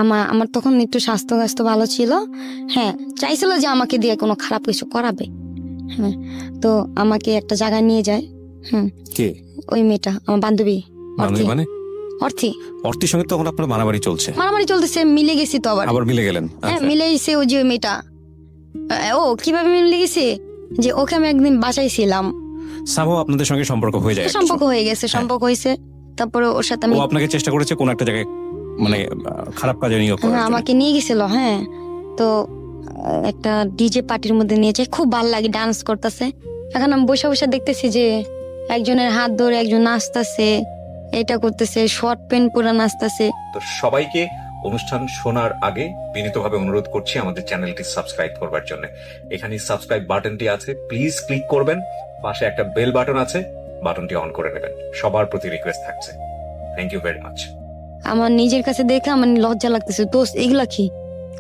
আমার তখন একটু স্বাস্থ্য ভালো ছিল। হ্যাঁ, চাইছিল যে আমাকে দিয়ে কোনো খারাপ কিছু করাবে। হ্যাঁ, তো আমাকে একটা জায়গায় নিয়ে যায়। কে ওই মেয়েটা আমার বান্ধবী। বান্ধবী মানে? অর্থী। অর্থীর সঙ্গে তখন আপনার মারামারি চলছে? মারামারি চলতেছে, মিলে গেছি তো আবার মিলে গেলেন? হ্যাঁ, মিলে গেছে। ওই যে ওই মেয়েটা, ও কিভাবে মিলে গেছে যে ওকে আমি একদিন বাঁচাইছিলাম। সামহাও আপনাদের সঙ্গে সম্পর্ক হয়ে যায়? সম্পর্ক হয়ে গেছে, সম্পর্ক হয়েছে। তারপরে ওর সাথে আমি, ও আপনাকে চেষ্টা করেছে কোন একটা জায়গায় মানে খারাপ কাজে নিয়োগ করার জন্য? আমাকে নিয়ে গেছিল। হ্যাঁ, তো একটা ডিজে পার্টির মধ্যে নিয়েছে, খুব ভালো লাগে, ডান্স করতেছে। এখন আমি বসে বসে দেখতেছি যে একজনের হাত ধরে একজন নাচতেছে, এটা করতেছে, শর্ট প্যান্ট পরে নাচতেছে। তো সবাইকে অনুষ্ঠান শোনার আগে বিনীতভাবে অনুরোধ করছি আমাদের চ্যানেলটি সাবস্ক্রাইব করবার জন্য। এখানে সাবস্ক্রাইব বাটনটি আছে, প্লিজ ক্লিক করবেন। পাশে একটা বেল বাটন আছে, বাটনটি অন করে নেবেন। সবার প্রতি রিকোয়েস্ট থাকছে। Thank you very much. আমার নিজের কাছে দেখে আমার লজ্জা লাগতেছে, দোস্ত এগুলা কি,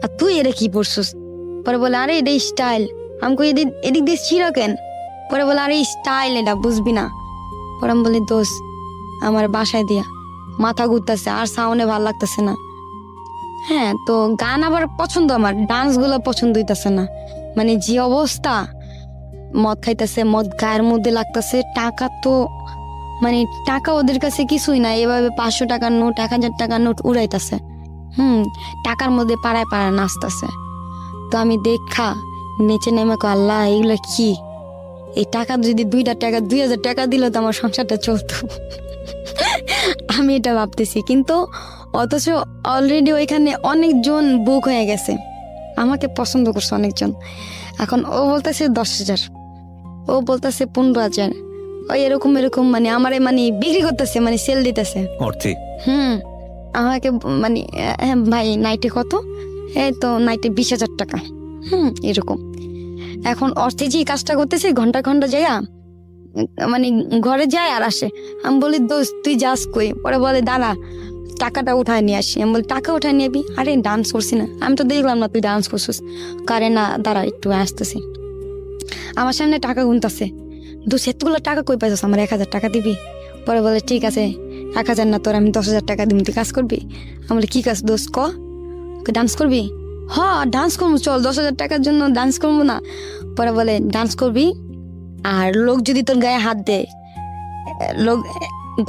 আর তুই এটা কি পড়ছিস? পরে বলে আরে এটা স্টাইল। আমি কই এদিক দিয়ে ছিঁড়া কেন? পরে বলে আরে স্টাইল, এটা বুঝবি না। পরে আমি বলি দোস্ত আমার বাসায় দিয়া মাথা ঘুরতেছে আর সাউন্ডে ভালো লাগতেছে না। হ্যাঁ, তো গান আবার পছন্দ, আমার ডান্স গুলো পছন্দ হইতেছে না। মানে যে অবস্থা, মদ খাইতেছে, মদ গায়ের মধ্যে লাগতেছে, টাকা তো মানে টাকা ওদের কাছে কিছুই না। এভাবে 500 টাকার নোট, 1000 টাকার নোট উড়াইতেছে। টাকার মধ্যে পাড়ায় পাড়ায় নাচতেছে। তো আমি দেখা নিচে নেমে কো আল্লাহ এগুলো কি? এই টাকা যদি 2000 টাকা দিল তো আমার সংসারটা চলতো। আমি এটা ভাবতেছি, কিন্তু অথচ অলরেডি ওইখানে অনেকজন বুক হয়ে গেছে, আমাকে পছন্দ করছে অনেকজন। এখন ও বলতেছে 10,000, ও বলতেছে 15,000, ওই এরকম মানে আমারে মানে বিক্রি করতেছে, মানে সেল দিতেছে। অর্থী? আমাকে মানে হ্যাঁ ভাই নাইটে কত? এই তো নাইটে 20,000 টাকা। এরকম। এখন অর্থে যে কাজটা করতেছে ঘন্টা ঘন্টা যাইয়া মানে ঘরে যায় আর আসে। আমি বলি দোস্ত তুই যাস কই? পরে বলে দাঁড়া টাকাটা উঠায় নিয়ে আসি। আমি বলি টাকা উঠায় নিয়ে আরে ডান্স করছি না, আমি তো দেখলাম না তুই ডান্স করছিস। কারে না দাঁড়া একটু আসতেছি। আমার সামনে টাকা গুনতেছে। দোস্ত এতগুলো টাকা কই পাইছিস? আমার 1,000 টাকা দিবি? পরে বলে ঠিক আছে 1,000 না, তোর আমি 10,000 টাকা দিবি, তুই কাজ করবি? আমি বলি কি কাজ দোস্ত ক? ডান্স করবি? হ্যাঁ ডান্স করবো, চল 10,000 টাকার জন্য ডান্স করবো না? পরে বলে ডান্স করবি, আর লোক যদি তোর গায়ে হাত দেয়, লোক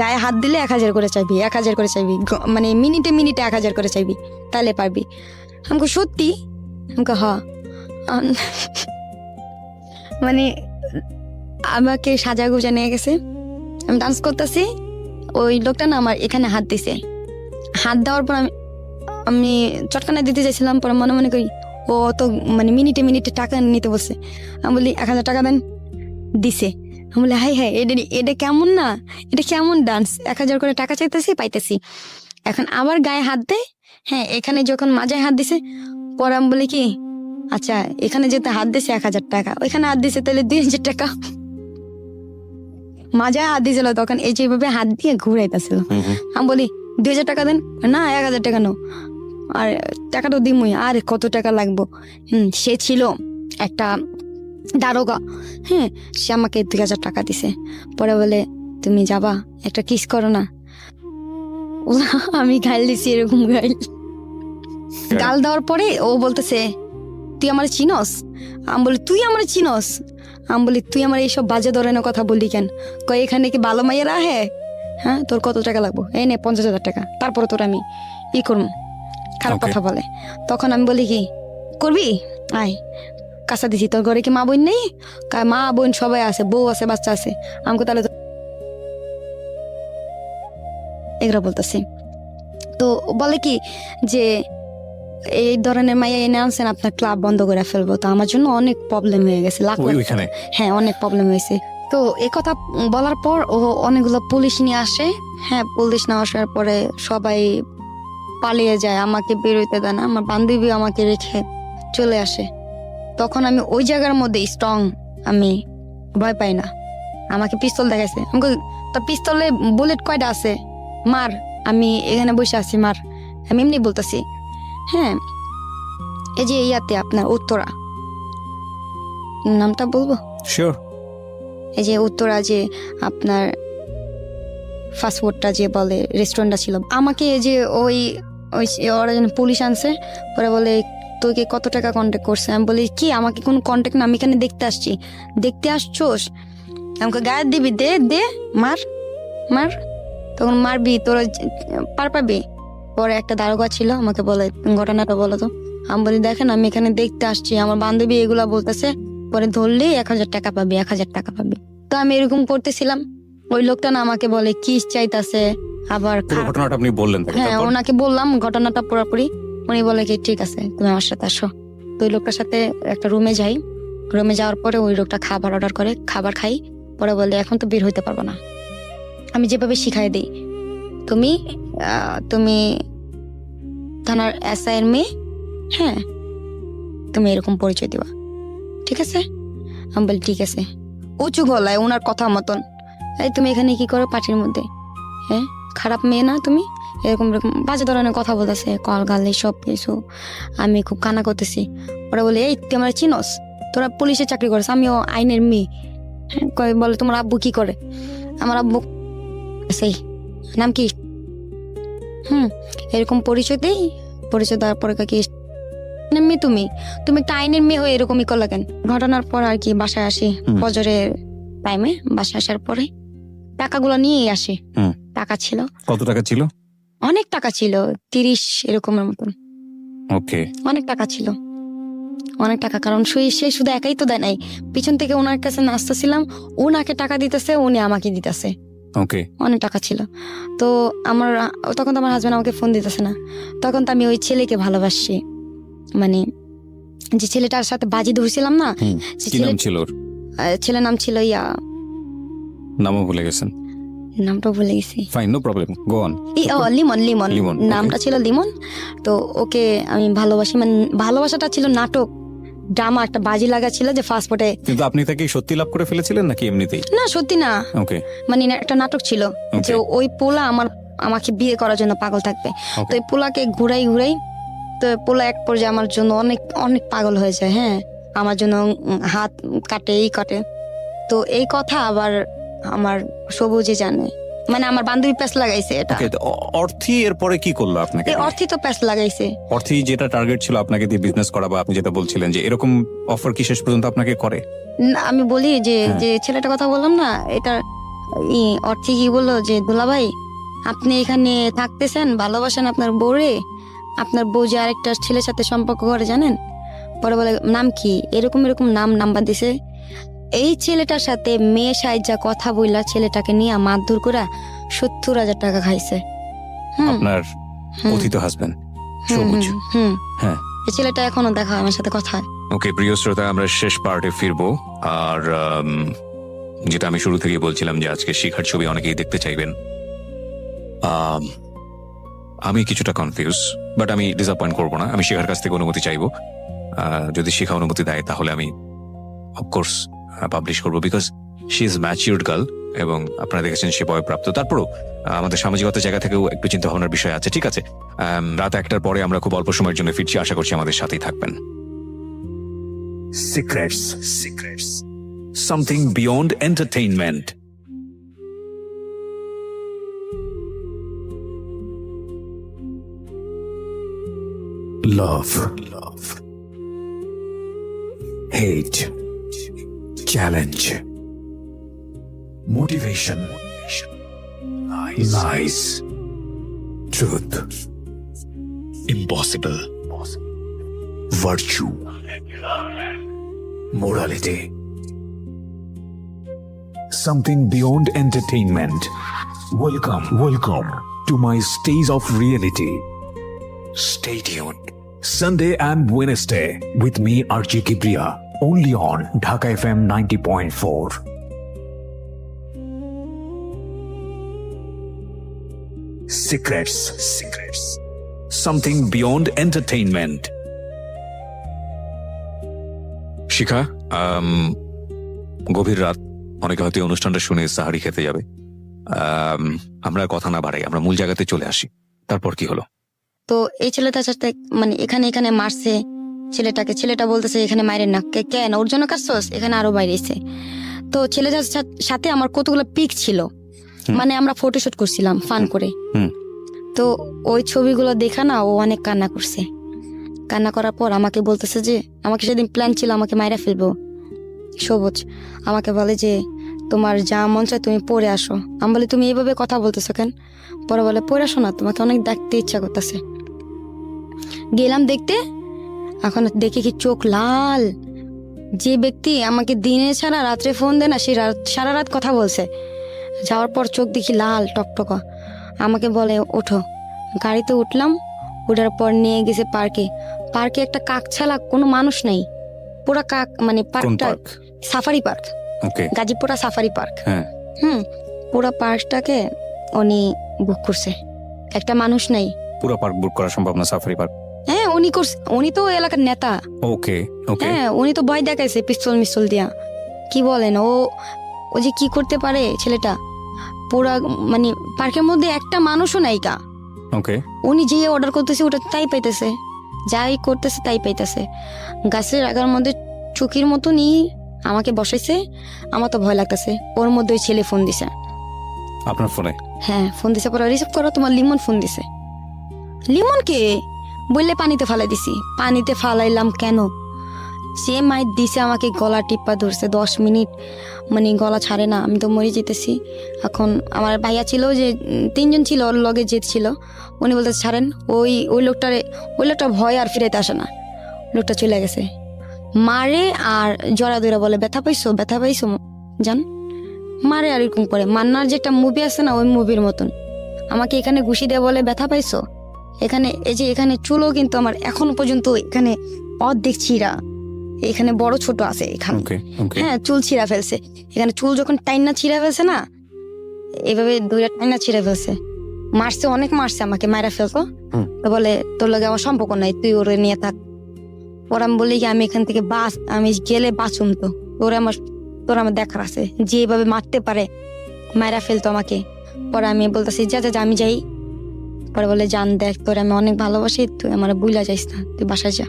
গায়ে হাত দিলে 1,000 করে চাইবি, 1,000 করে চাইবি, মানে মিনিটে 1,000 করে চাইবি, তাহলে পারবি। আমাকে সত্যি? আমাকে হ্যাঁ। মানে আমাকে সাজা গুজা নিয়ে গেছে, আমি ডান্স করতেছি, ওই লোকটা না আমার এখানে হাত দিছে। হাত দেওয়ার পর আমি চটকানা দিতে চাইছিলাম, পরে মনে মনে করি ও তো মানে মিনিটে টাকা নিতে বলছে। আমি বলি 1,000 টাকা দেন, দিছে। আমি বলি হাই হাই এটা কেমন না, এটা কেমন ডান্স, 1,000 করে টাকা চাইতেছি পাইতেছি। এখন আবার গায়ে হাত দেয়। হ্যাঁ, এখানে যখন মাজায় হাত দিছে, পরে আমি বলি কি আচ্ছা এখানে যেতে হাত দিছে 1,000 টাকা, ওইখানে হাত দিছে তাহলে 2,000 টাকা। মাজায় হাত দিয়েছিল তখন এই যেভাবে হাত দিয়ে ঘুরাইতেছিল। আমি বলি 2,000 টাকা দেন, না 1,000 টাকা নো, আর টাকাটা দিমই, আর কত টাকা লাগবো? সে ছিল একটা দারোগা। হ্যাঁ, সে আমাকে 2,000 টাকা দিছে। পরে বলে তুমি যাবা একটা কিস করো না। আমি গাল দিছি, এরকম গাল দেওয়ার পরে ও বলতেছে তুই আমার চিনস? আমি বলি তুই আমার চিনস? আমি বলি তুই আমার এইসব বাজে ধরনের কথা বললি কেন? কয় এখানে কি ভালো মাইয়েরা? হ্যাঁ তোর কত টাকা লাগবো? এই নে 50,000 টাকা, তারপরে তোর আমি ই করবো। খারাপ কথা বলে। তখন আমি বলি কি করবি, আয় কাঁচা দিছি। তোর ঘরে কি মা বোন নেই? মা বোন সবাই আছে, বউ আছে, বাচ্চা আছে। আমাকে তাহলে এগুলো বলতেছি। তো বলে কি যে এই ধরনের মাইয়া এনে আনছেন, আপনার ক্লাব বন্ধ করে ফেলবো। তো আমার জন্য অনেক প্রবলেম হয়ে গেছে, হ্যাঁ অনেক প্রবলেম হয়েছে। তো এই কথা বলার পর ও অনেকগুলো পুলিশ নিয়ে আসে। হ্যাঁ, পুলিশ না আসার পরে সবাই পালিয়ে যায়, আমাকে বেরোইতে দেয় না। আমার বান্ধবী আমাকে রেখে চলে আসে। তখন আমি ওই জায়গার মধ্যে স্ট্রং, আমি ভয় পাই না। আমাকে পিস্তল দেখাইছে, আমাকে তো পিস্তলে বুলেট কয়টা আছে, মার, আমি এখানে বসে আছি, মার। আমি এমনি বলতেছি। হ্যাঁ, এই যে ইয়াতে আপনার উত্তরা, নামটা বলবো? শিওর। এই যে উত্তরা, যে আপনার ফাস্টফুডটা যে বলে রেস্টুরেন্টটা ছিল, আমাকে এই যে ওই ওই ওরা যেন পুলিশ আনছে, পরে বলে তোকে কত টাকা কন্ট্যাক্ট করছে। আমি বলি কি আমাকে কোনো কন্ট্যাক্ট না, আমি এখানে দেখতে আসছি। দেখতে আসছোস, আমাকে গায়ে দিবি, দে দে মার মার, তখন মারবি তোরা পার পাবি। পরে একটা দারোগা ছিল, আমাকে বলে ঘটনাটা বলো তো। আমি বলি দেখেন আমি এখানে দেখতে আসছি, আমার বান্ধবী এগুলা বলতেছে, পরে ধরলেই 1000 টাকা পাবি, 1000 টাকা পাবি। তো আমি এরকম করতেছিলাম, ওই লোকটা না আমাকে বলে কি চাইতাছে, আবার পুরো ঘটনাটা আপনি বললেন তাকে, হ্যাঁ তারপর? ওনাকে বললাম ঘটনাটা পুরোপুরি। উনি বলে কি ঠিক আছে তুমি আমার সাথে আসো। তো ওই লোকটার সাথে একটা রুমে যাই। রুমে যাওয়ার পরে ওই লোকটা খাবার অর্ডার করে, খাবার খাই। পরে বলে এখন তো বের হইতে পারবো না। আমি যেভাবে শিখাই দিই, তুমি তুমি থানার এসআই এর মেয়ে, হ্যাঁ তুমি এরকম পরিচয় দিবা, ঠিক আছে? আমি বলি ঠিক আছে। উঁচু গলায় ওনার কথা মতন, এই তুমি এখানে কি করো পার্টির মধ্যে, হ্যাঁ খারাপ মেয়ে না তুমি, এরকম এরকম বাজে ধরনের কথা বলতেছে, কল গালে সব কিছু। আমি খুব কান্না করতেছি। ওরা বলে এই তুই আমার চিনস, তোরা পুলিশে চাকরি করিস, আমিও আইনের মেয়ে। হ্যাঁ, বলে তোমার আব্বু কি করে? আমার আব্বু সেই নাম কি, এরকম পরিচয় দেই। পরিচয় দেওয়ার পরে কি মেয়ে তুমি তুমি একটা আইনের মেয়ে হয়ে এরকমই করলা কেন? ঘটনার পর আর কি বাসায় আসি, ফজরের টাইমে বাসায় আসার পরে টাকাগুলো নিয়েই আসি। টাকা ছিল, কত টাকা ছিল? অনেক টাকা ছিল, 30 এরকমের মতন। ওকে, অনেক টাকা ছিল, অনেক টাকা। কারণ সে শুধু একাই তো দেয় নাই, পিছন থেকে ওনার কাছে নাচতেছিলাম, ওনাকে টাকা দিতেছে, উনি আমাকে দিতেছে। ওকে, অনেক টাকা ছিল। তো আমার তখন তো আমার হাজবেন্ড আমাকে ফোন দিতেছে না। তখন তো আমি ওই ছেলেকে ভালোবাসি, মানে যে ছেলেটার সাথে বাজি ধরছিলাম না, সে কি নাম ছিল ওর? ছেলের নাম ছিল নামও ভুলে গেছেন? নামটা ভুলে গেছি। Fine, no problem, go on. Limon, Limon Limon, নামটা ছিল লিমন। তো ওকে আমি ভালোবাসি, মানে ভালোবাসাটা ছিল নাটক ড্রামা, একটা বাজি লাগা ছিল যে ফার্স্ট পটে। কিন্তু আপনি তাকে সত্যি লাভ করে ফেলেছিলেন নাকি এমনিতেই? না সত্যি না, ওকে, মানে একটা নাটক ছিল যে ওই পোলা আমাকে বিয়ে করার জন্য পাগল থাকবে। তো ওই পোলাকে ঘুরাই ঘুরাই, তো পোলা এক পর্যায়ে আমার জন্য অনেক অনেক পাগল হয়ে যায়। হ্যাঁ, আমার জন্য হাত কাটে, এই কাটে। তো এই কথা আবার আমার সবুজে জানে, মানে আমার বান্ধবী প্যাস লাগাইছে এটা। ওকে, অর্থী এরপরে কি করলো আপনাকে? এই অর্থই তো প্যাস লাগাইছে। অর্থী যেটা টার্গেট ছিল আপনাকে দিয়ে বিজনেস করা, বা আপনি যেটা বলছিলেন যে এরকম অফার কি শেষ পর্যন্ত আপনাকে করে? না, আমি বলি যে যে ছেলেটার কথা বললাম না, এটা অর্থী কি বললো যে দুলাভাই আপনি এখানে থাকতেছেন, ভালোবাসেন আপনার বউরে, আপনার বউ যে আরেকটা ছেলের সাথে সম্পর্ক করে জানেন? পরে বলে নাম কি, এরকম এরকম নাম্বার দিছে। এই ছেলেটার সাথে মেয়ে সাইজা কথা বইলা ছেলেটাকে নিয়ে মারধর করে 70,000 টাকা খাইছে। আপনার কথিত হাজবেন্ড সবুজ? হ্যাঁ, এই ছেলেটা এখনো দেখা হয়, আমার সাথে কথা হয়। ওকে প্রিয় শ্রোতা, আমরা শেষ পার্টে ফিরবো। আর যেটা আমি শুরু থেকে বলছিলাম যে আজকে শিখার ছবি অনেকেই দেখতে চাইবেন। আমি কিছুটা কনফিউজ, বাট আমি ডিসঅ্যাপয়েন্ট করবো না। আমি শিখার কাছ থেকে অনুমতি চাইবো। যদি শিখা অনুমতি দেয় তাহলে আমি অফকোর্স পাবলিশ করবো, because she is matured girl এবং আপনারা দেখেছেন সে বয়প্রাপ্ত। তারপরেও আমাদের সামাজিকতার জায়গা থেকেও একটু চিন্তা ভাবনার বিষয় আছে। ঠিক আছে, রাত 1টার পরে আমরা খুব অল্প সময়ের জন্য ফিরছি, আশা করছি আমাদের সাথেই থাকবেন। Secrets. Something beyond entertainment. Love. Hate. Challenge. Motivation. Lies. Truth. Impossible. Virtue. Morality. Something beyond entertainment. Welcome to my stage of reality. Stay tuned. Sunday and Wednesday with me RJ Kibriya, only on Dhaka FM 90.4. Secrets. Something beyond entertainment. শিখা, গভীর রাত, অনেকে হয়তো এই অনুষ্ঠানটা শুনে সাহারি খেতে যাবে। আমরা কথা না বাড়াই, আমরা মূল জায়গাতে চলে আসি। তারপর কি হলো? তো এই ছেলেটার সাথে মানে এখানে মারছে ছেলেটাকে। ছেলেটা বলতেছে এখানে মাইরেন না, কেন ওর জন্য কাটছস, এখানে আরো বাইরেছে। তো ছেলেটার সাথে আমার কতগুলো পিক ছিল, মানে আমরা ফটোশুট করছিলাম ফান করে। তো ওই ছবিগুলো দেখা না ও অনেক কান্না করছে। কান্না করার পর আমাকে বলতেছে যে, আমাকে সেদিন প্ল্যান ছিল আমাকে মাইরা ফেলবো। সবুজ আমাকে বলে যে তোমার যা মন চায় তুমি পড়ে আসো। আমি বলি তুমি এইভাবে কথা বলতেছো কেন? পরে বলে পড়ে আসো না, তোমাকে অনেক দেখতে ইচ্ছা করতেছে। গেলাম দেখতে, এখন দেখি কি চোখ লাল। যে ব্যক্তি আমাকে দিনে ছাড়া রাত্রে ফোন দেয় না, সে সারা রাত কথা বলছে। যাওয়ার পর চোখ দেখি লাল টকটকা। আমাকে বলে ওঠো। গাড়িতে উঠলাম, ওঠার পর নিয়ে গেছে পার্কে। পার্কে একটা কাক ছাড়া কোনো মানুষ নেই, পুরা কাক, মানে কোন পার্কটা পার্ক? সাফারি পার্ক, ওকে, গাজীপুরা সাফারি পার্ক। হ্যাঁ। পুরা পার্কটাকে উনি বুক করছে, একটা মানুষ নেই। পুরো পার্ক বুক করা সম্ভব না, সাফারি পার্ক। হ্যাঁ উনি করছে, উনি তো এলাকার নেতা। ওকে ওকে, হ্যাঁ উনি তো ভয় দেখাইছে পিস্তল মিস্তল দিয়া। কি বলেন, ও যে কি করতে পারে ছেলেটা। পুরা মানে পার্কের মধ্যে একটা মানুষও নাই কা। ওকে। উনি যে অর্ডার করতেছে ওটা তাই পাইতেছে, যাই করতেছে তাই পাইতেছে। গাছের আগার মধ্যে চুকির মতনই আমাকে বসাইছে। আমার তো ভয় লাগতেছে। ওর মধ্যে ওই ছেলে ফোন দিছে। আপনার ফোনে? হ্যাঁ ফোন দিছে, পরে রিসিভ করো, তোমার লিমন ফোন দিছে। লিমন কে বললে পানিতে ফালাই দিছি। পানিতে ফালাইলাম কেন? সে মাইর দিছে আমাকে, গলা টিপা ধরছে 10 মিনিট, মানে গলা ছাড়ে না। আমি তো মরে যেতেছি। এখন আমার ভাইয়া ছিল যে 3 জন ছিল, ওর লগে জেদ ছিল। উনি বলতে ছাড়েন। ওই লোকটা ভয় আর ফিরাইতে আসে না। লোকটা চলে গেছে। মারে আর জড়া দইরা বলে ব্যথা পাইছো, ব্যথা পাইছো জান। মারে আর এরকম করে। মান্নার যে একটা মুভি আছে না, ওই মুভির মতন আমাকে এখানে ঘুষি দিয়ে বলে ব্যথা পাইছো। এখানে এই যে এখানে চুলও কিন্তু আমার এখনো পর্যন্ত এখানে অর্ধেক ছিঁড়া, এখানে বড় ছোট আছে এখানে। ওকে ওকে, হ্যাঁ চুল ছিঁড়া ফেলছে এখানে। চুল যখন টাইনা ছিঁড়া ফেলছে না, এভাবে 2টা টাইনা ছিঁড়া ফেলছে। মারছে, অনেক মারছে আমাকে, মায়েরা ফেলতো। তো বলে তোর লগে আমার সম্পর্ক নাই, তুই ওরে নিয়ে থাক। ওর আমি বলি কি আমি এখান থেকে আমি গেলে বাঁচুম তো, তোর আমার দেখার আছে। যে এভাবে মারতে পারে, মায়েরা ফেলতো আমাকে। পরে আমি বলতেছি যা যা যা, আমি যাই। পরে বলে জান দেখ, তোর আমি অনেক ভালোবাসি, তুই আমার বুইলা যাইস না, তুই বাসায় যা।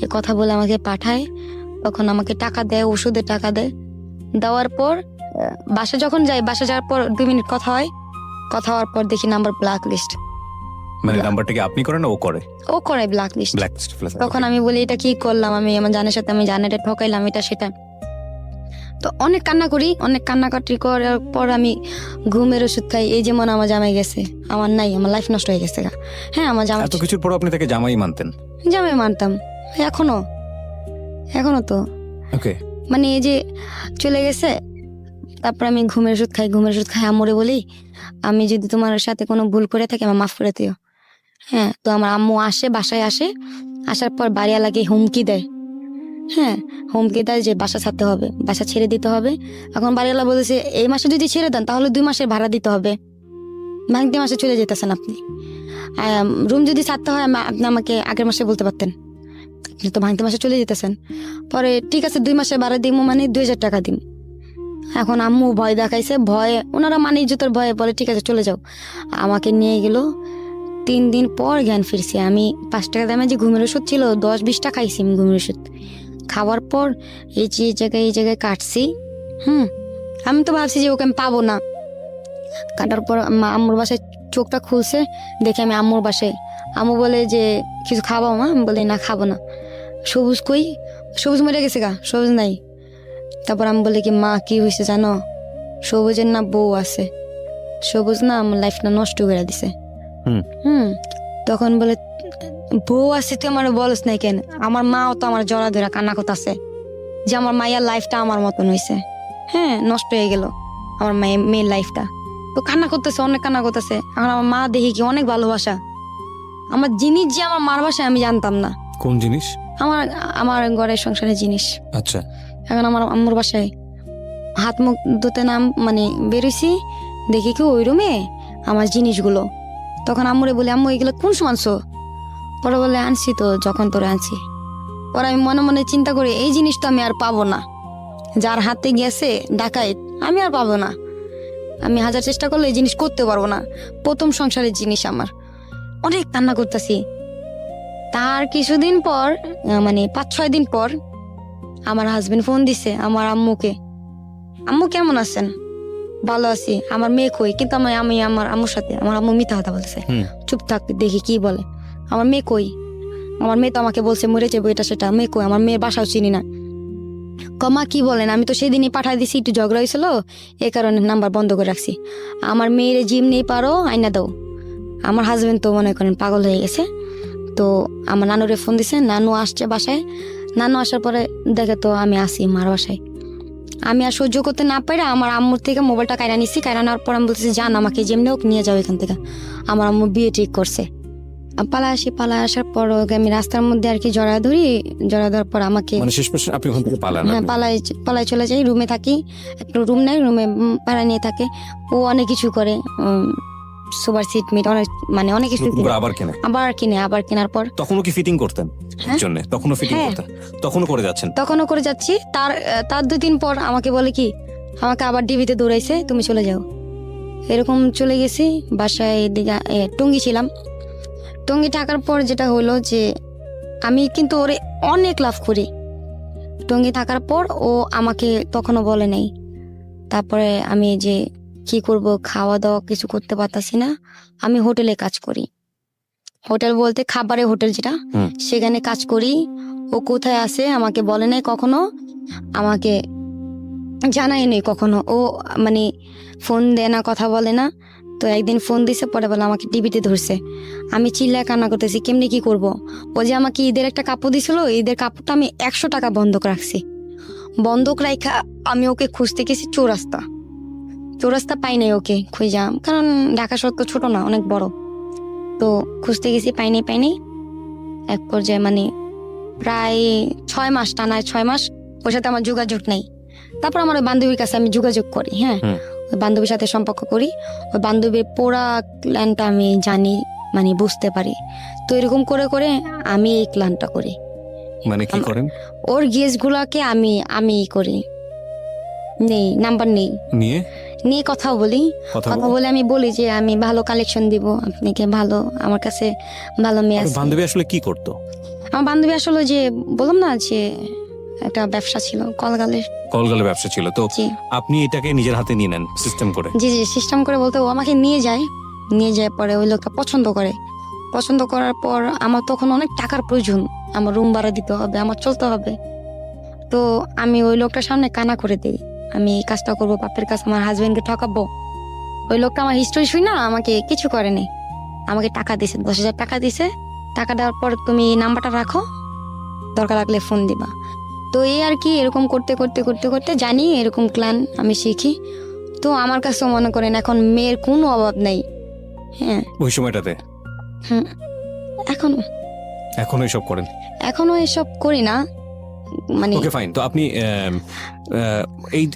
এ কথা বলে আমাকে পাঠায়। তখন আমাকে টাকা দেয়, ওষুধের টাকা দেয়। দেওয়ার পর বাসা যখন যাই, বাসা যাওয়ার পর 2 মিনিট কথা হয়। কথা হওয়ার পর দেখি নাম্বার ব্ল্যাক লিস্ট। মানে নাম্বারটাকে আপনি করেন না ও করে? ও করে ব্ল্যাক লিস্ট। Black list. তখন আমি বলি এটা কি করলাম আমি, আমার জানের সাথে আমি জানেটা ঠকাইলাম, এটা সেটা। তো অনেক কান্না করি, অনেক কান্নাকাটি করার পর আমি ঘুমের ওষুধ খাই। এই যেমন আমার জামাই গেছে, আমার নাই, আমার লাইফ নষ্ট হয়ে গেছে। হ্যাঁ আমার জামাই, এত কিছুর পর আপনি তাকে জামাই মানতেন? জামাই মানতাম এখনো তো। ওকে, মানে এই যে চলে গেছে, তারপর আমি ঘুমের ওষুধ খাই। আম্মুরে বলি আমি যদি তোমার সাথে কোনো ভুল করে থাকি আমার মাফ করে দিও। হ্যাঁ তো আমার আম্মু আসে, বাসায় আসে। আসার পর বাড়িওয়ালাকে হুমকি দেয়। হ্যাঁ হুমকি দেয় যে বাসা ছাড়তে হবে, বাসা ছেড়ে দিতে হবে। এখন বাড়িওয়ালা বলেছে এই মাসে যদি ছেড়ে দেন তাহলে 2 মাসের ভাড়া দিতে হবে। ভাঙতি মাসে চলে যেতেছেন আপনি। রুম যদি ছাড়তে হয় আপনি আমাকে আগের মাসে বলতে পারতেন, আপনি তো ভাঙতি মাসে চলে যেতেছেন। পরে ঠিক আছে 2 মাসের ভাড়া দিব, মানে 2000 টাকা দিন। এখন আম্মু ভয় দেখাইছে, ভয়ে ওনারা মানে ইজ্জতের ভয়ে বলে ঠিক আছে চলে যাও। আমাকে নিয়ে গেল। 3 দিন পর জ্ঞান ফিরছি। আমি 5 টাকা দামে যে ঘুমের ওষুধ ছিল 10-20টা খাইছি আমি ঘুমের ওষুধ। খাওয়ার পর এই জায়গায় কাটছি। আমি তো ভাবছি যে ওকে আমি পাবো না। কাটার পর আম্মুর বাসায় চোখটা খুলছে, দেখে আমি আম্মুর বাসায়। আম্মু বলে যে কিছু খাবো মা? আমি বলি না খাবো না। সবুজ কই? সবুজ মরে গেছে গা, সবুজ নাই। তারপর আমি বলি কি মা কি হয়েছে জানো? সবুজের না বউ আছে, সবুজ না আমার লাইফটা নষ্ট করে দিছে। তখন বলে বউ আছে তুই আমার বলস নাই কেন? আমার মাও তো আমার জড়া ধরা কান্না করতেছে যে আমার মায়ের লাইফটা আমার মতন হয়েছে। হ্যাঁ নষ্ট হয়ে গেল আমার মেয়ের লাইফটা। তো কান্না করতেছে, অনেক কান্না করতেছে। এখন আমার মা দেখি কি অনেক ভালোবাসা। আমার জিনিস যে আমার মার বাসায় আমি জানতাম না। কোন জিনিস? আমার ঘরের সংসারের জিনিস। আচ্ছা, এখন আমার আম্মুর বাসায় হাত মুখ ধুতে নাম মানে বেরোইছি, দেখি কি ওই রুমে আমার জিনিসগুলো। তখন আম্মুরে বলি আম্মু এগুলো কোন সময় আনছো? পরে বলে আনছি তো যখন তোরে আনছি। পরে আমি মনে মনে চিন্তা করি এই জিনিস তো আমি আর পাবো না, যার হাতে গেছে ডাকাইত আমি আর পাবো না। আমি 1000 চেষ্টা করলে এই জিনিস করতে পারবো না। প্রথম সংসারের জিনিস আমার। অনেক কান্না করতেছি। তার কিছুদিন পর মানে 5-6 দিন পর আমার হাজবেন্ড ফোন দিছে আমার আম্মুকে, আম্মু কেমন আছেন? ভালো আছি। আমার মেয়ে কই? কিন্তু আমি আমার আম্মুর সাথে, আমার আম্মু মিথ্যা কথা বলতেছে। চুপ থাক দেখি কি বলে। আমার মেয়ে কই, আমার মেয়ে তো আমাকে বলছে মরে যাবো এটা সেটা, মেয়ে কই, আমার মেয়ের বাসাও চিনি না। কমা কি বলেন, আমি তো সেদিনই পাঠাই দিছি, একটু ঝগড়া হয়েছিল এই কারণে নাম্বার বন্ধ করে রাখছি। আমার মেয়ের জিম নেই পারো আইনা দাও। আমার হাজবেন্ড তো মনে করেন পাগল হয়ে গেছে। তো আমার নানুরে ফোন দিছে, নানু আসছে বাসায়। নানু আসার পরে দেখে তো আমি আসি মার বাসায়। আমি আর সহ্য করতে না পারি আমার আম্মুর থেকে মোবাইলটা কাইরা নিছি। কাইরা নেওয়ার পর আমি বলতেছি যান আমাকে যেমনি হোক নিয়ে যাও এখান থেকে। আমার আম্মু বিয়ে ঠিক করছে। পালা আসার পর ওকে আমি রাস্তার মধ্যে আর কি জড়া ধরার পর আমাকে মানে শেষ পর্যন্ত আপনি ওখান থেকে পালান? হ্যাঁ পালাই চলে যাই, রুমে থাকি। একটা রুম নাই, রুমে পাড়া নিয়ে থাকে। ও অনেক কিছু করে, সুপার সিট মিট অনেক মানে অনেক কিছু নতুন করে আবার কেনে? আবার কেনার পর তখনও কি ফিটিং করতেন হ্যাঁ। জন্য? তখনও ফিটিং হ্যাঁ। করতেন? তখনও করে যাচ্ছেন? তখনও করে যাচ্ছি। তার 2 দিন পর আমাকে বলে কি, আমাকে আবার ডিবিতে দৌড়াইছে, তুমি চলে যাও। এরকম চলে গেছি বাসায়। এদিকে টঙ্গী ছিলাম। টঙ্গী থাকার পর যেটা হলো যে আমি কিন্তু ওরে অনেক লাভ করি। টঙ্গী থাকার পর ও আমাকে তখনও বলে নাই। তারপরে আমি যে কি করব, খাওয়া দাওয়া কিছু করতে পারতাছি না। আমি হোটেলে কাজ করি। হোটেল বলতে খাবারের হোটেল যেটা, হুম। সেখানে কাজ করি। ও কোথায় আছে আমাকে বলে নাই কখনো, আমাকে জানাই নেই কখনো। ও মানে ফোন দেয় না, কথা বলে না। তো একদিন ফোন দিছে, পরে বলে আমাকে টিভিতে ধরছে। আমি চিল্লায় কান্না করতেছি, কেমনি কি করব। ও যে আমাকে ঈদের একটা কাপড় দিছিল, ঈদের কাপড়টা আমি 100 টাকা বন্ধক রাখছি। বন্ধক রাখা আমি ওকে খুঁজতে গেছি চৌরাস্তা পাই নাই ওকে খুঁজা, কারণ ঢাকা শহর তো ছোট না, অনেক বড়। তো খুঁজতে গেছি, পাই নাই। এক পর্যায়ে মানে প্রায় 6 মাস, টানা 6 মাস ওর সাথে আমার যোগাযোগ নাই। তারপর আমার ওই বান্ধবীর কাছে আমি যোগাযোগ করি। হ্যাঁ, হুম। ওই বান্ধবীর সাথে সম্পর্ক করি। ওই বান্ধবীর পুরা প্ল্যানটা আমি জানি, মানে বুঝতে পারি। তো এরকম করে করে আমি এই প্ল্যানটা করি। মানে কি করেন? ওর গেস্ট গুলাকে আমি করি, নাম্বার নেই, নিয়ে কথা বলি। কথা কথা বলে আমি বলি যে আমি ভালো কালেকশন দিব আপনাকে, ভালো আমার কাছে ভালো মেয়ে আপনার আছে। বান্ধবী আসলে কি করতো? আমার বান্ধবী আসলে যে বললাম না যে একটা ব্যবসা ছিল কলগালে ব্যবসা ছিল। তো জি আপনি এটাকে নিজের হাতে নিয়ে নেন সিস্টেম করে? জি সিস্টেম করে বলতে ও আমাকে নিয়ে যায় পরে ওই লোকটা পছন্দ করার পর আমার তখন অনেক টাকার প্রয়োজন, আমার রুম ভাড়া দিতে হবে, আমার চলতে হবে। তো আমি ওই লোকটার সামনে কানা করে দিই, আমি এই কাজটা করবো, বাপের কাছে আমার হাজবেন্ডকে ঠকাবো। ওই লোকটা আমার হিস্টোরি শুই না, আমাকে কিছু করেনি, আমাকে টাকা দিছে, 10,000 টাকা দিছে। টাকা দেওয়ার পর তুমি নাম্বারটা রাখো, দরকার লাগলে ফোন দিবা। তো এই আর কি, এরকম করতে করতে জানি এরকম প্ল্যান আমি শিখি। তো আমার কাছে মনে করেন এখন মেয়ের কোনো অভাব নাই। হ্যাঁ, ওই সময়টাতে এখনো এসব করেন? এখনো এসব করি না, মানে ওকে ফাইন। তো আপনি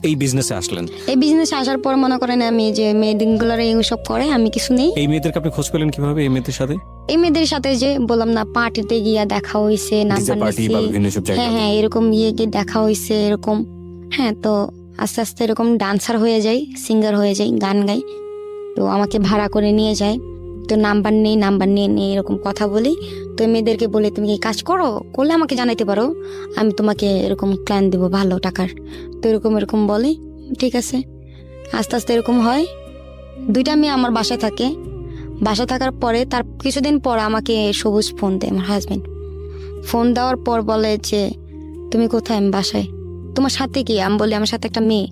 এই বিজনেসে আসলেন? এই বিজনেসে আসার পর মনে করেন আমি যে মেয়েদিনগুলোর এইসব করে আমি কিছু নেই। এই মেয়েদেরকে আপনি খোঁজ পেলেন কিভাবে? এই মেয়েদের সাথে এই মেয়েদের সাথে যে বললাম না, পার্টিতে গিয়া দেখা হয়েছে, নাম্বার পার্টি বা বিভিন্ন সব জায়গায়? হ্যাঁ এরকম গিয়ে দেখা হয়েছে এরকম। হ্যাঁ, তো আস্তে আস্তে এরকম ডান্সার হয়ে যাই, সিঙ্গার হয়ে যাই, গান গাই। তো আমাকে ভাড়া করে নিয়ে যায়। তো নাম্বার নিয়ে এরকম কথা বলি। তো মেয়েদেরকে বলে তুমি কি কাজ করলে আমাকে জানাইতে পারো, আমি তোমাকে এরকম ক্লায়েন্ট দেবো ভালো টাকার। তো এরকম বলে, ঠিক আছে। আস্তে আস্তে এরকম হয়। 2টা মেয়ে আমার বাসায় থাকে। বাসা থাকার পরে তার কিছুদিন পর আমাকে সবুজ ফোন দেয়, আমার হাজবেন্ড। ফোন দেওয়ার পর বলে যে তুমি কোথায়? আমি বাসায়। তোমার সাথে কি? আমি বলি আমার সাথে একটা মেয়ে।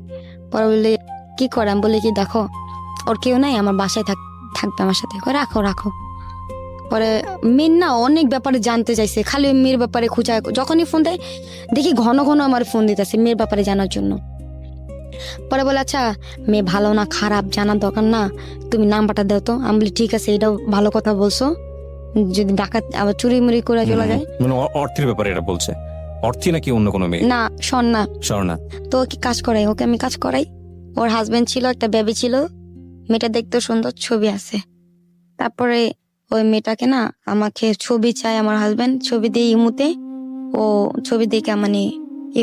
পরে বলে কি করে? আমি বলি কি দেখো ওর কেউ নাই, আমার বাসায় থাকবে আমার সাথে। রাখো। পরে মেয়ের না অনেক ব্যাপারে জানতে চাইছে, খালি ওই মেয়ের ব্যাপারে খুঁজায়। যখনই ফোন দেয় দেখি ঘন আমার ফোন দিতেছে মেয়ের ব্যাপারে জানার জন্য। পরে বলে আচ্ছা মেয়ে ভালো না খারাপ জানার দরকার না, তুমি নাম্বারটা দাও তো। আমি বলি ঠিক আছে, এটাও ভালো কথা বলছো, যদি ডাকাত আবার চুরি মুড়ি করে চলে যায়। মানে অর্থের ব্যাপারে এটা বলছে? অর্থী নাকি অন্য কোনো মেয়ে? না, স্বর্ণা। তো কি কাজ করাই, ওকে আমি কাজ করাই। ওর হাজবেন্ড ছিল, একটা বেবি ছিল, মেয়েটা দেখতে সুন্দর, ছবি আছে। তারপরে ওই মেয়েটাকে না আমাকে ছবি চাই আমার হাজবেন্ড, ছবি দিয়ে ইমুতে। ও ছবি দেখে মানে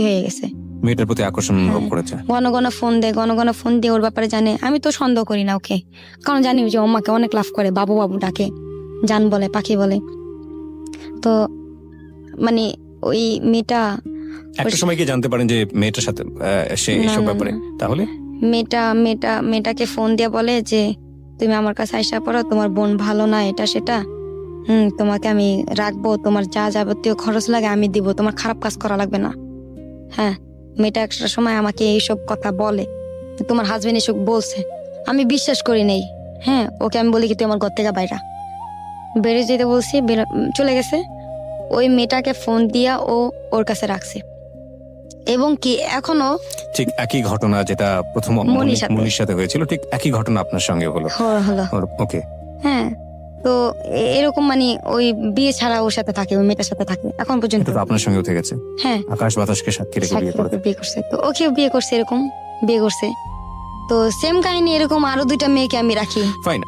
হয়ে গেছে, মেয়েটার প্রতি আকর্ষণ অনুভব করেছে। ঘন ফোন দিয়ে ওর ব্যাপারে জানে। আমি তো সন্দেহ করি না ওকে, কারণ জানি যে ও আমাকে অনেক লাভ করে, বাবু ডাকে, জান বলে, পাখি বলে। তো মানে ওই মেয়েটা একটা সময় কি জানতে পারেন যে মেয়েটার সাথে সে এসব ব্যাপারে? তাহলে মেয়েটাকে ফোন দিয়ে বলে যে তুমি আমার কাছে আইসা পড়ো, তোমার বোন ভালো না, এটা সেটা, তোমাকে আমি রাখবো, তোমার যা যাবতীয় খরচ লাগে আমি দিব, তোমার খারাপ কাজ করা লাগবে না। হ্যাঁ, মেয়েটা একটা সময় আমাকে এইসব কথা বলে, তোমার হাজবেন্ড এসব বলছে, আমি বিশ্বাস করি নেই। হ্যাঁ, ওকে আমি বলি কি তুই আমার ঘর থেকে বাইরা, বেড়ে যেতে বলছি, চলে গেছে। ওই মেয়েটাকে ফোন দিয়া ও ওর কাছে রাখছে, এবং কি এখনো ঠিক একই ঘটনা যেটা প্রথম মনির সাথে। মনির সাথে হয়েছিল, ঠিক একই ঘটনা আপনার সঙ্গে হলো। হলো। ওকে, হ্যাঁ, তো এরকম মানে ওই বিয়ে ছাড়া ওর সাথে থাকে, ওই মেয়েটার সাথে থাকে এখন পর্যন্ত। এটা তো আপনার সঙ্গেও থেকে গেছে, হ্যাঁ, আকাশ বাতাসকে সাক্ষী রেখে বিয়ে করে। বিয়ে করছে, তো ওকেও বিয়ে করছে, এরকম বিয়ে করছে। তো সেম কাহিনী এরকম আরো 2টা মেয়েকে আমি রাখি। ফাইন,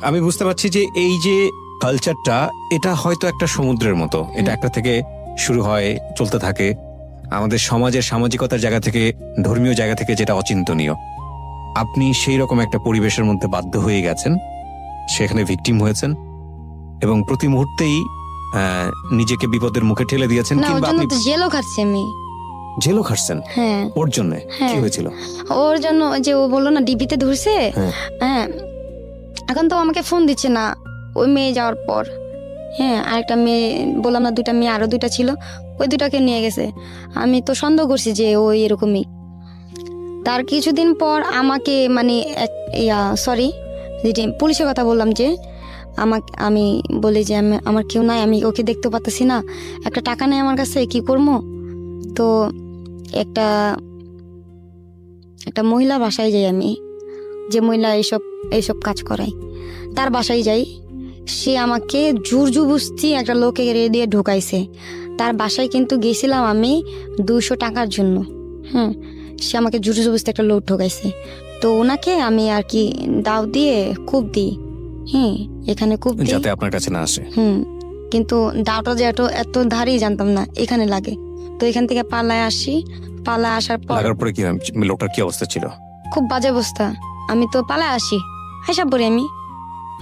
আমি বুঝতে পারছি যে এই যে কালচারটা, এটা হয়তো একটা সমুদ্রের মতো, এটা একটা থেকে শুরু হয়, চলতে থাকে। আমাদের সমাজের সামাজিকতার জায়গা থেকে, ধর্মীয় জায়গা থেকে যেটা অচিন্তনীয়, আপনি সেই রকম একটা পরিবেশের মধ্যে বাধ্য হয়ে গেছেন, সেখানে ভিকটিম হয়েছেন এবং প্রতি মুহূর্তেই নিজেকে বিপদের মুখে ঠেলে দিয়েছেন, না, ওর কিংবা জন্য আপনি তো জেলও খাচ্ছি আমি। জেলও খাটছেন হ্যাঁ, ওর জন্য। কি হ্যাঁ। হয়েছিল? ওর জন্য ওই যে ও বললো না ডিবিতে ধরছে। হ্যাঁ। হ্যাঁ, এখন তো আমাকে ফোন দিচ্ছে না ওই মেয়ে যাওয়ার পর। হ্যাঁ, আরেকটা মেয়ে বললাম না, 2টা মেয়ে, আরো 2টা ছিল, ওই 2টাকে নিয়ে গেছে। আমি তো সন্দেহ করছি যে ওই এরকমই। তার কিছুদিন পর আমাকে মানে সরি, পুলিশের কথা বললাম, যে আমি বলি যে আমার কেউ নাই, আমি ওকে দেখতে পাচ্ছি না, একটা টাকা নেই আমার কাছে, কি করবো? তো একটা মহিলা বাসায় যাই আমি, যে মহিলা এইসব কাজ করায়, তার বাসায় যাই। সে আমাকে জোরজবস্তি একটা লোকে দিয়ে ঢোকাইছে। তার বাসায় কিন্তু গেছিলাম আমি 200 টাকার জন্য। হ্যাঁ, সে আমাকে জোরজবস্তি একটা লোক ঢোকাইছে। তো ওনাকে আমি আর কি দাও দিয়ে কূপ দিই। হ্যাঁ, এখানে কূপ দিই, যাতে আপনার কাছে না আসে। কিন্তু দাওটা যে এত ধারেই জানতাম না এখানে লাগে। তো এখান থেকে পালায় আসি, পালায় আসার পর লাগার পরে কি লোকটার কি অবস্থা ছিল? খুব বাজে অবস্থা। আমি তো পালায় আসি, হিসাব করি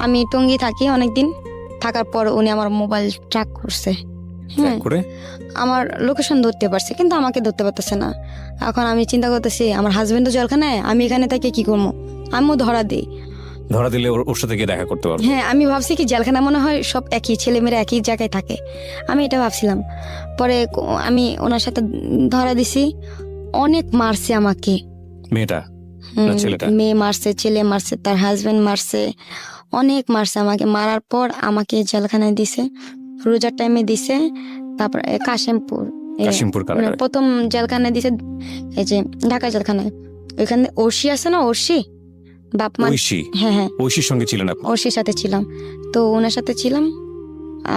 আমি টঙ্গী থাকি অনেকদিন, থাকার পর উনি আমার মোবাইল ট্র্যাক করছে। হ্যাঁ, করে আমার লোকেশন ধরতে পারছে, কিন্তু আমাকে ধরতে পারতেছে না। এখন আমি চিন্তা করতেছি, আমার হাজবেন্ড তো জেলখানায়, আমি এখানে থেকে কি করবো? আমিও ধরা দিই। ধরা দিলে ওর সাথে গিয়ে দেখা করতে পারবো। হ্যাঁ, আমি ভাবছি কি জেলখানা মনে হয় সব একই, ছেলেমেয়েরা একই জায়গায় থাকে, আমি এটা ভাবছিলাম। পরে আমি ওনার সাথে ধরা দিছি, অনেক মারছে আমাকে। মেয়েটা না ছেলেটা? মেয়ে মারছে, ছেলে মারছে, তার হাজবেন্ড মারছে, অনেক মারছে আমাকে। মারার পর আমাকে জেলখানায় দিছে, রোজার টাইমে দিছে। তারপর কাশিমপুর কারাগারে। প্রথম জেলখানায় দিছে, এই যে ঢাকা জেলখানায়। ওইখানে ওরশি আছে না, ওরশি বাপ মা। ঐশী? হ্যাঁ, ঐশীর সঙ্গে ছিলেন আপনি? ওরশির সাথে ছিলাম। তো ওনার সাথে ছিলাম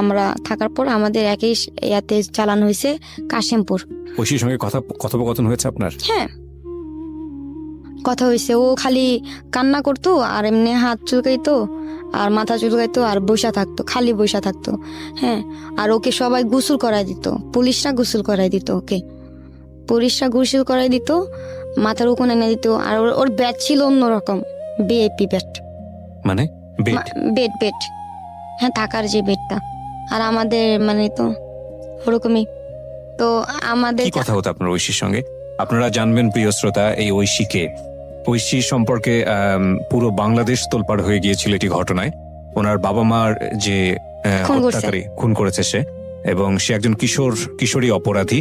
আমরা, থাকার পর আমাদের একই ইয়াতে চালানো হয়েছে কাশিমপুর। ঐশীর সঙ্গে কথোপকথন হয়েছে আপনার? হ্যাঁ, কথা হয়েছে। ও খালি কান্না করতো, আর এমনি হাত চুলকাইতো, আর মাথা চুলকাইতো, আর বসা থাকতো, খালি বসা থাকতো। হ্যাঁ, আর ওকে সবাই গোসল করাই দিত, পুলিশরা গোসল করাই দিত, ওকে পুলিশরা গোসল করাই দিত, মাথার উকুন এনে দিত। আর ওর ব্যাট ছিল অন্যরকম, বিএপি ব্যাট, মানে বেড, হ্যাঁ, থাকার যে বেডটা। আর আমাদের মানে তো ওরকমই। তো আমাদের কি কথা হতো আপনার ঐশীর সঙ্গে? আপনারা জানবেন প্রিয় শ্রোতা, এই ঐশী সম্পর্কে পুরো বাংলাদেশ তোলপাড় হয়ে গিয়েছিল এটি ঘটনায়। ওনার বাবা মার যে হত্যাকারী, খুন করেছে সে, এবং সে একজন কিশোরী অপরাধী,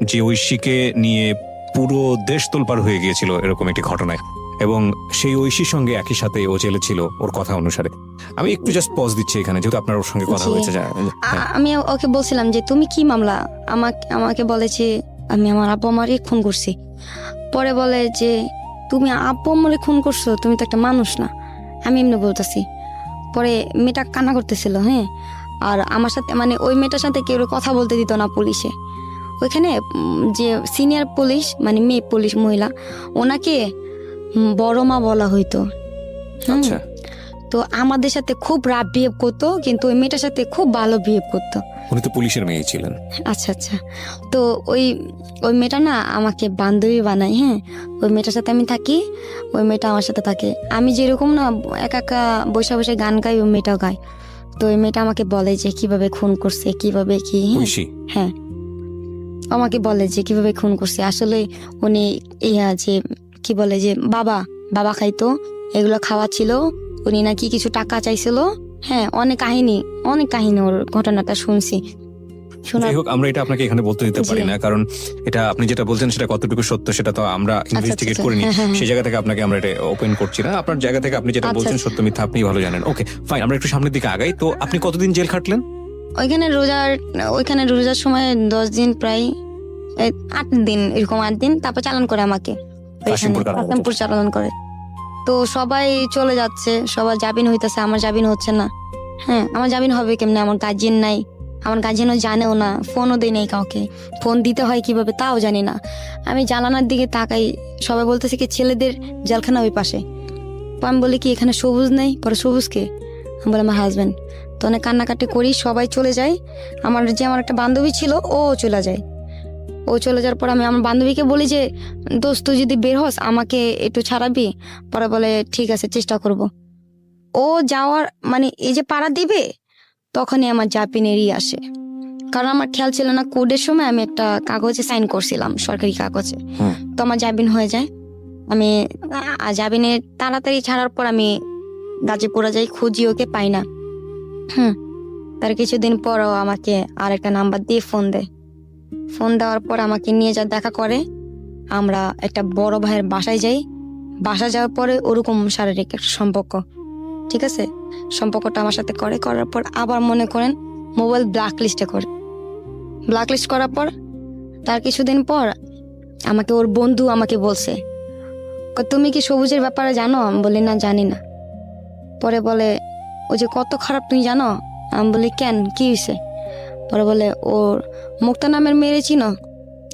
যে ঐশীকে নিয়ে পুরো দেশ তোলপাড় হয়ে গিয়েছিল এরকম একটি ঘটনায়। এবং সেই ঐশীর সঙ্গে একই সাথে ও জেলে ছিল ওর কথা অনুসারে। আমি একটু জাস্ট পজ দিচ্ছি এখানে, যেহেতু আপনার ওর সঙ্গে কথা হয়েছে। আমি ওকে বলছিলাম যে তুমি কি মামলা, আমাকে বলেছে আমি আমার আব্বু আমারই খুন করছি। পরে বলে যে তুমি আব্বু আমারে খুন করছো, তুমি তো একটা মানুষ না। আমি এমনি বলতেছি। পরে মেয়েটা কান্না করতেছিল। হ্যাঁ, আর আমার সাথে মানে ওই মেয়েটার সাথে কেউ কথা বলতে দিত না পুলিশে। ওইখানে যে সিনিয়র পুলিশ মানে মেয়ে পুলিশ মহিলা, ওনাকে বড় মা বলা হইতো। আচ্ছা, তো আমাদের সাথে খুব রাফ বিহেভ করতো, কিন্তু ওই মেয়েটার সাথে খুব ভালো বিহেভ করতো। উনি তো পুলিশের মেয়ে ছিলেন। আচ্ছা, তো ওই মেয়েটা না আমাকে বান্ধবী বানায়। হ্যাঁ, ওই মেয়েটার সাথে আমি থাকি, ওই মেয়েটা আমার সাথে থাকে। আমি যেরকম না একা বসে বসে গান গাই, ওই মেয়েটাও গায়। তো ওই মেয়েটা আমাকে বলে যে কিভাবে খুন করছে, কিভাবে কি। হ্যাঁ, আমাকে বলে যে কিভাবে খুন করছে। আসলে উনি যে কি বলে যে বাবা খাইতো, এগুলো খাওয়াচ্ছিল, উনি নাকি কিছু টাকা চাইছিল। হ্যাঁ, অনেক কাহিনী ওর ঘটনাটা শুনছি। শোনার যাই হোক, আমরা এটা আপনাকে এখানে বলতে দিতে পারি জি। না, কারণ এটা আপনি যেটা বলছেন সেটা কতটুকু সত্য সেটা তো আমরা ইনভেস্টিগেট করিনি। হ্যাঁ। সেই জায়গা থেকে আপনাকে আমরা এটা ওপেন করছি না। আপনার জায়গা থেকে আপনি যেটা আচ্ছা, বলছেন আচ্ছা। সত্য মিথ্যা আপনি ভালো জানেন। ওকে ফাইন, আমরা একটু সামনের দিকে আগাই। তো আপনি কতদিন জেল খাটলেন? ওইখানে রোজার সময় 10 দিন, প্রায় 8 দিন, এরকম 8 দিন। তারপর চালান করে আমাকে কাশিমপুর কারাগারে। কাশিমপুর চালান করে। তো সবাই চলে যাচ্ছে, সবার জামিন হইতেছে, আমার জামিন হচ্ছে না। হ্যাঁ, আমার জামিন হবে কেমনে? আমার গার্জিয়ান নাই, আমার গার্জিয়ানও জানেও না, ফোনও দেয় নাই কাউকে। ফোন দিতে হয় কিভাবে তাও জানি না। আমি জানালার দিকে তাকাই, সবাই বলতেছে কি ছেলেদের জেলখানা ওই পাশে। তো আমি বলি কি এখানে সবুজ নেই? পরে সবুজ কে? আমি বলি আমার হাজবেন্ড। তো অনেক কান্নাকাটি করি, সবাই চলে যায়। আমার একটা বান্ধবী ছিল, ও চলে যায়। ও চলে যাওয়ার পর আমি আমার বান্ধবীকে বলি যে দোস্ত তুই যদি বের হস আমাকে একটু ছাড়াবি। পরে বলে ঠিক আছে, চেষ্টা করব। ও যাওয়ার মানে এই যে পাড়া দিবে, তখনই আমার জাপিনেরই আসে। কারণ আমার খেয়াল ছিল না, কোডের সময় আমি একটা কাগজে সাইন করছিলাম, সরকারি কাগজে। হুম। তো আমার জামিন হয়ে যায়। আমি জামিনে তাড়াতাড়ি ছাড়ার পর আমি গাজীপুরে যাই, খুঁজি, ওকে পাই না। তার কিছুদিন পরও আমাকে আরেকটা নাম্বার দিয়ে ফোন দেয়। ফোন দেওয়ার পর আমাকে নিয়ে যা দেখা করে। আমরা একটা বড় ভাইয়ের বাসায় যাই। বাসা যাওয়ার পরে ওরকম শারীরিক একটা সম্পর্ক, ঠিক আছে, সম্পর্কটা আমার সাথে করার পর আবার মনে করেন মোবাইল ব্ল্যাক লিস্টে করে। ব্ল্যাক লিস্ট করার পর তার কিছুদিন পর আমাকে ওর বন্ধু আমাকে বলছে, তুমি কি সবুজের ব্যাপারে জানো? আমি বলি না, জানি না। পরে বলে ও যে কত খারাপ তুমি জানো? আমি বলি কেন, কি হয়েছে? পরে বলে ওর মুক্তা নামের মেয়ে চিনো?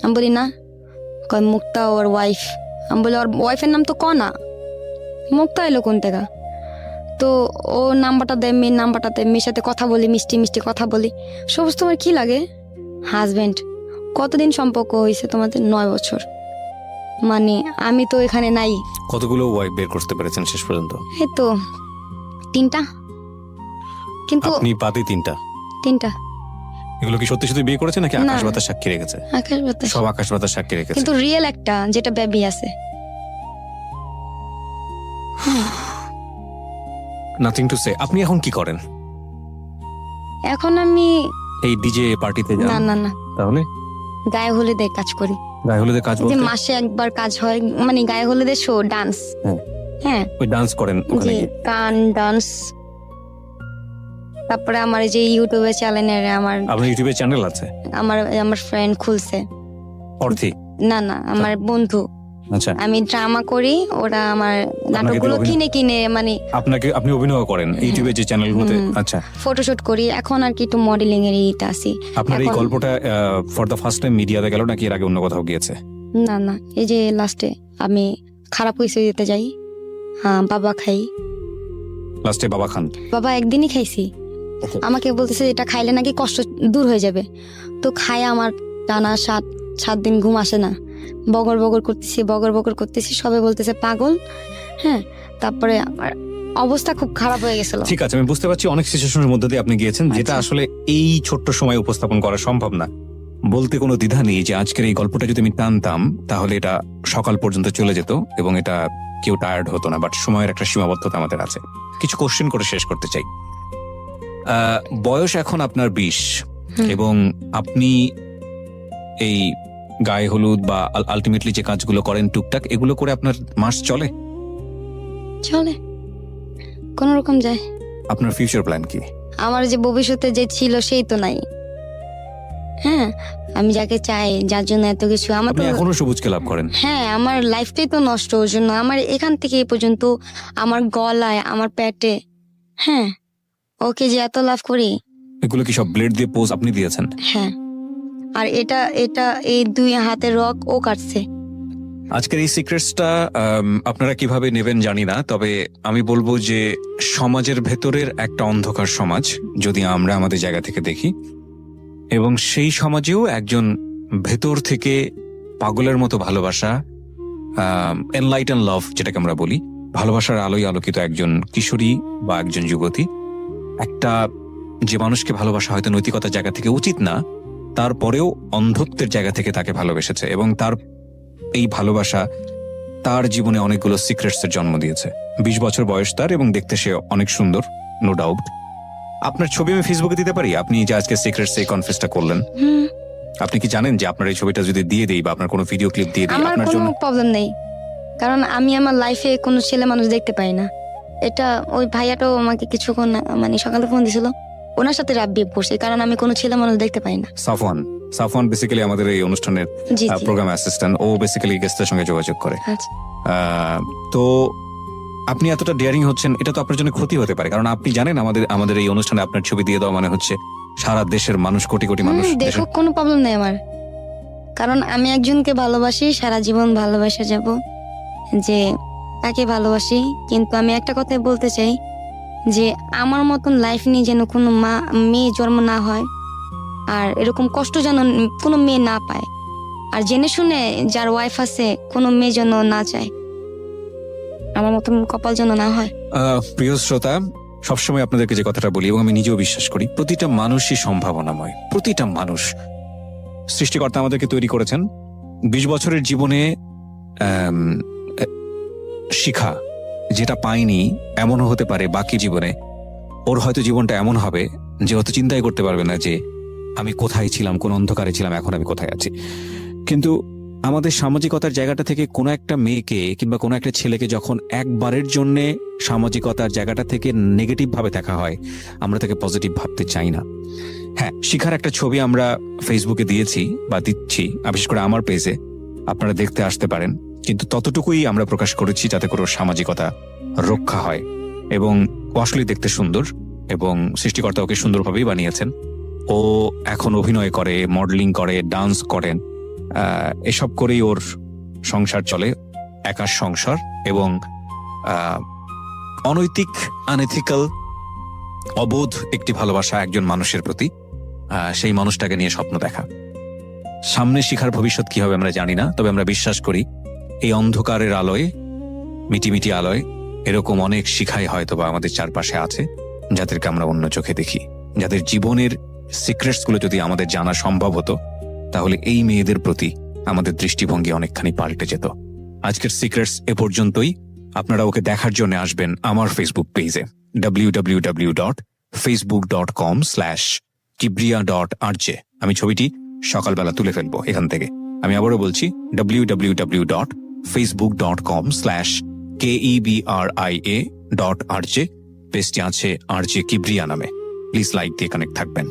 আমি বলি না। কয় মুক্তা ওর ওয়াইফ। আমি বলি ওর ওয়াইফের নাম তো কনা, মুক্তা এলো কোন থেকে? তো ও নাম্বারটা দেয়, মেয়ের নাম্বারটা দেয়, মেয়ের সাথে কথা বলি, মিষ্টি মিষ্টি কথা বলি। সবুজ তোমার কি লাগে? হাজবেন্ড। কতদিন সম্পর্ক হয়েছে তোমাদের? 9 বছর। মানে আমি তো এখানে নাই। কতগুলো ওয়াইফ বের করতে পেরেছেন শেষ পর্যন্ত? এই তো 3টা, কিন্তু আপনি বাদে 3টা। 3টা এগুলো কি সত্যি সত্যি বিয়ে করেছে নাকি না। আকাশ বাতাস সাক্ষী রেখেছে? আকাশ বাতাস। সব আকাশ বাতাস সাক্ষী রেখেছে। কিন্তু রিয়েল একটা, যেটা বেবি আছে। Nothing to say. আপনি এখন কি করেন? এখন আমি এই ডিজে পার্টিতে না যান? না না তাহলে গায়ে হলুদে কাজ করি। গায়ে হলুদে কাজ যে বলতে মাসে একবার কাজ হয়, মানে গায়ে হলুদের শো, ডান্স। হ্যাঁ। হ্যাঁ, ওই ডান্স করেন ওখানে জি, গিয়ে? গান, ডান্স। তারপরে আমার এই যে ইউটিউবে চ্যানেলের আপনার ইউটিউবে চ্যানেল আছে? আমার ফ্রেন্ড খুলছে। অর্থে? না, আমার বন্ধু। আচ্ছা, আমি ড্রামা করি, ওরা আমার নাটকগুলো অভিনয়- কিনে মানে আপনি অভিনয় করেন ইউটিউবে যে চ্যানেলগুলোতে? হুম। আচ্ছা, ফটোশুট করি। এখন আর কি একটু মডেলিং এর ইটা আছি। আপনার এই এখন- গল্পটা ফর দ্য ফার্স্ট টাইম মিডিয়াতে গেল নাকি এর আগে অন্য কোথাও গিয়েছে? না, এই যে লাস্টে আমি খারাপ হয়েছে দিতে যাই, বাবা খাই। লাস্টে বাবা খান? বাবা একদিনই খাইছি। Okay. আমাকে বলতেছে এটা খাইলে নাকি কষ্ট দূর হয়ে যাবে। তো খাই আমার টানা 7 দিন ঘুম আসে না। বগর বগর করতেছি, সবাই বলতেছে পাগল। হ্যাঁ, তারপরে আমার অবস্থা খুব খারাপ হয়ে গেছিল। ঠিক আছে, আমি বুঝতে পারছি অনেক সিচুয়েশনের মধ্যে দিয়ে আপনি গিয়েছেন, যেটা আচ্ছা। আসলে এই ছোট্ট সময় উপস্থাপন করা সম্ভব না। বলতে কোনো দ্বিধা নেই যে আজকের এই গল্পটা যদি আমি টানতাম তাহলে এটা সকাল পর্যন্ত চলে যেত এবং এটা কেউ টায়ার্ড হতো না, বাট সময়ের একটা সীমাবদ্ধতা আমাদের আছে। কিছু কোশ্চেন করে শেষ করতে চাই। বয়স এখন আপনার 20 হুম। এবং আপনি এই গায়ে হলুদ বা আলটিমেটলি যে কাজগুলো করেন টুকটাক, এগুলো করে আপনার মাস চলে? চলে, কোন রকম যায়। আপনার ফিউচার প্ল্যান কি? আমার যে ভবিষ্যতে যে ছিল সেই তো নাই। হ্যাঁ, আমি যাকে চাই, যার জন্য এত কিছু, আমার আপনি তো এখনো সবুজকে লাভ করেন? হ্যাঁ, আমার লাইফটাই তো নষ্ট ওর জন্য। আমার এখান থেকে এই পর্যন্ত, আমার গলায়, আমার পেটে, হ্যাঁ, ওকে যে এত লাভ করি। এগুলো কি সব ব্লেড দিয়ে পোজ আপনি দিয়েছেন? হ্যাঁ, আর এটা এই 2 হাতের রক ও কাটছে। আজকের এই সিক্রেটসটা আপনারা কিভাবে নেবেন জানি না, তবে আমি বলবো যে সমাজের ভেতরের একটা অন্ধকার সমাজ যদি আমরা আমাদের জায়গা থেকে দেখি, এবং সেই সমাজেও একজন ভেতর থেকে পাগলের মতো ভালোবাসা, এনলাইটেন লাভ যেটাকে আমরা বলি, ভালোবাসার আলোয় আলোকিত একজন কিশোরী বা একজন যুবতী, একটা যে মানুষকে ভালোবাসা হয়তো নৈতিকতার জায়গা থেকে উচিত না, তারপরেও অন্ধত্বের জায়গা থেকে তাকে ভালোবেসেছে এবং তার এই ভালোবাসা তার জীবনে অনেকগুলো সিক্রেটস এর জন্ম দিয়েছে। 20 বছর বয়স তার এবং দেখতে সে অনেক সুন্দর, নো ডাউট। আপনার ছবি আমি ফেসবুকে দিতে পারি? আপনি যে আজকে সিক্রেটস এই কনফেসটা করলেন, হুম, আপনি কি জানেন যে আপনার এই ছবিটা যদি দিয়ে দেই বা আপনার কোনো ভিডিও ক্লিপ দিয়ে দিই আমার আপনার কোনো জন্য? প্রবলেম নেই, কারণ আমি আমার লাইফে কোনো ছেলে মানুষ দেখতে পাই না। এটা ওই ভাইয়াটাও আমাকে কিছুক্ষণ মানে সকালে ফোন দিছিল, ওনার সাথে রাব বিয়ে পড়ছে, কারণ আমি কোনো ছেলে মানুষ দেখতে পাই না। সাফওয়ান বেসিক্যালি আমাদের এই অনুষ্ঠানের জি জি, প্রোগ্রাম অ্যাসিস্ট্যান্ট। ও বেসিক্যালি গেস্টের সঙ্গে যোগাযোগ করে। আচ্ছা। তো আপনি এতটা ডেয়ারিং হচ্ছেন, এটা তো আপনার জন্য ক্ষতি হতে পারে, কারণ আপনি জানেন আমাদের এই অনুষ্ঠানে আপনার ছবি দিয়ে দেওয়া মানে হচ্ছে সারা দেশের মানুষ, কোটি কোটি মানুষ দেখো, কোনো প্রবলেম নেই আমার, কারণ আমি একজনকে ভালোবাসি, সারা জীবন ভালোবাসা যাব, যে তাকে ভালোবাসি। কিন্তু আমি একটা কথাই বলতে চাই যে আমার মতন লাইফ নিয়ে যেন কোনো মেয়ে জন্ম না হয়, আর এরকম কষ্ট যেন কোনো মেয়ে না পায়, আর জেনে শুনে যার ওয়াইফ আছে কোনো মেয়ে যেন না চায়, আমার মতন কপাল যেন না হয়। প্রিয় শ্রোতা, সবসময় আপনাদেরকে যে কথাটা বলি এবং আমি নিজেও বিশ্বাস করি, প্রতিটা মানুষই সম্ভাবনাময়। প্রতিটা মানুষ, সৃষ্টিকর্তা আমাদেরকে তৈরি করেছেন। 20 বছরের জীবনে শিখা যেটা পাইনি, এমনও হতে পারে বাকি জীবনে ওর হয়তো জীবনটা এমন হবে যে হয়তো চিন্তাই করতে পারবে না যে আমি কোথায় ছিলাম, কোন অন্ধকারে ছিলাম, এখন আমি কোথায় আছি। কিন্তু আমাদের সামাজিকতার জায়গাটা থেকে কোনো একটা মেয়েকে কিংবা কোনো একটা ছেলেকে যখন একবারের জন্য সামাজিকতার জায়গাটা থেকে নেগেটিভ ভাবে দেখা হয়, আমরা তাকে পজিটিভ ভাবতে চাই না। হ্যাঁ, শিখার একটা ছবি আমরা ফেসবুকে দিয়েছি বা দিচ্ছি, বিশেষ করে আমার পেজে, আপনারা দেখতে আসতে পারেন, কিন্তু ততটুকুই আমরা প্রকাশ করেছি যাতে করে ওর সামাজিকতা রক্ষা হয়। এবং ও আসলে দেখতে সুন্দর এবং সৃষ্টিকর্তা ওকে সুন্দরভাবেই বানিয়েছেন। ও এখন অভিনয় করে, মডেলিং করে, ডান্স করেন, এসব করেই ওর সংসার চলে, একার সংসার। এবং অনৈতিক, আনএথিক্যাল, অবোধ একটি ভালোবাসা একজন মানুষের প্রতি, সেই মানুষটাকে নিয়ে স্বপ্ন দেখা। সামনে শিখার ভবিষ্যৎ কি হবে আমরা জানি না, তবে আমরা বিশ্বাস করি এই অন্ধকারের আলোয়, মিটিমিটি আলোয়, এরকম অনেক শিখাই হয়তো বা আমাদের চারপাশে আছে, যাদেরকে আমরা অন্য চোখে দেখি, যাদের জীবনের সিক্রেটস গুলো যদি আমাদের জানা সম্ভব হতো, তাহলে এই মেয়েদের প্রতি আমাদের দৃষ্টিভঙ্গি অনেকখানি পাল্টে যেত। আজকের সিক্রেটস এ পর্যন্তই। আপনারা ওকে দেখার জন্য আসবেন আমার ফেসবুক পেজে www.facebook.com/kibriya.rj। আমি ছবিটি সকালবেলা তুলে ফেলবো এখান থেকে। আমি আবারও বলছি, www.facebook.com/KEBRIA.RJ। পেজটি আছে RJ কিবরিয়া নামে। প্লিজ লাইক দিয়ে কানেক্ট থাকবেন।